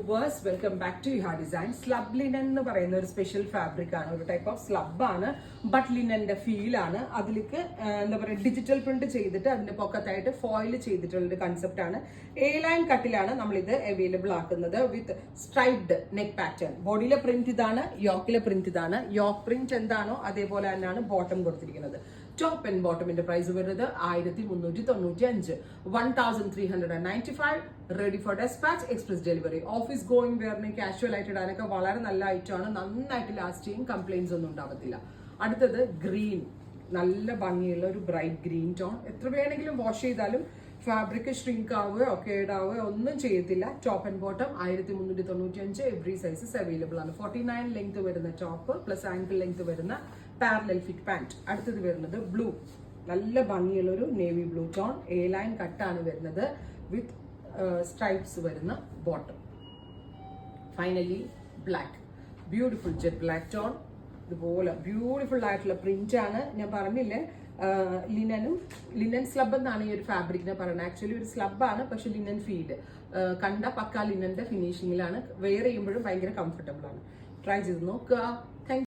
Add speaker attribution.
Speaker 1: Welcome back to Yuha design. Slub linen എന്ന് പറയുന്ന ഒരു സ്പെഷ്യൽ ഫാബ്രിക് ആണ്, ഒരു ടൈപ്പ് ഓഫ് സ്ലബ് ആണ്. ബട്ട് ലിനന്റെ ഫീൽ ആണ്. അതിലേക്ക് എന്താ പറയുക, ഡിജിറ്റൽ പ്രിന്റ് ചെയ്തിട്ട് അതിന്റെ പൊക്കത്തായിട്ട് ഫോയിൽ ചെയ്തിട്ടുള്ള ഒരു കൺസെപ്റ്റ് ആണ്. എ ലൈൻ കട്ടിലാണ് നമ്മൾ ഇത് അവൈലബിൾ ആക്കുന്നത് വിത്ത് സ്ട്രൈപ്ഡ് നെക്ക് പാറ്റേൺ. ബോഡിയിലെ പ്രിന്റ് ഇതാണ്, യോക്കിലെ പ്രിന്റ് ഇതാണ്. യോക്ക് പ്രിന്റ് എന്താണോ അതേപോലെ തന്നെയാണ് ബോട്ടം കൊടുത്തിരിക്കുന്നത്. ടോപ്പ് ആൻഡ് ബോട്ടമിന്റെ പ്രൈസ് വരുന്നത് 1395, 1395. Ready for dispatch, express delivery. Office going വെയറിന് കാഷ്വൽ ആയിട്ട് ഇടാനൊക്കെ വളരെ നല്ല ഐറ്റമാണ്. നന്നായിട്ട് ലാസ്റ്റ് ചെയ്യും, കംപ്ലൈൻസ് ഒന്നും ഉണ്ടാവത്തില്ല. അടുത്തത് ഗ്രീൻ, നല്ല ഭംഗിയുള്ള ഒരു ബ്രൈറ്റ് ഗ്രീൻ ടോൺ. എത്ര വേണമെങ്കിലും വാഷ് ചെയ്താലും ഫാബ്രിക് ഷ്രിങ്ക് ആവുകയോ കേടാവുകയോ ഒന്നും ചെയ്യത്തില്ല. Top and bottom 1395. Every sizes available ആണ്. 49 ലെങ്ത് വരുന്ന ടോപ്പ് പ്ലസ് ആങ്കിൾ ലെങ്ത് വരുന്ന പാരലൽ ഫിറ്റ് പാന്റ്. അടുത്തത് വരുന്നത് ബ്ലൂ, നല്ല ഭംഗിയുള്ള ഒരു navy blue tone. A line കട്ടാണ് വരുന്നത് വിത്ത് സ്ട്രൈപ്സ് വരുന്ന ബോട്ടം. Finally black, beautiful jet black tone. ഇതുപോലെ ബ്യൂട്ടിഫുൾ ആയിട്ടുള്ള പ്രിന്റ് ആണ്. ഞാൻ പറഞ്ഞില്ലേ, ലിനൻ സ്ലബ് എന്നാണ് ഈ ഒരു ഫാബ്രിക്കിനെ പറയുന്നത്. ആക്ച്വലി ഒരു സ്ലബ് ആണ്, പക്ഷെ ലിനൻ ഫീൽഡ് കണ്ട പക്ക ലിനന്റെ ഫിനിഷിങ്ങിലാണ്. വെയർ ചെയ്യുമ്പോഴും ഭയങ്കര കംഫർട്ടബിൾ ആണ്. ട്രൈ ചെയ്ത് നോക്കുക.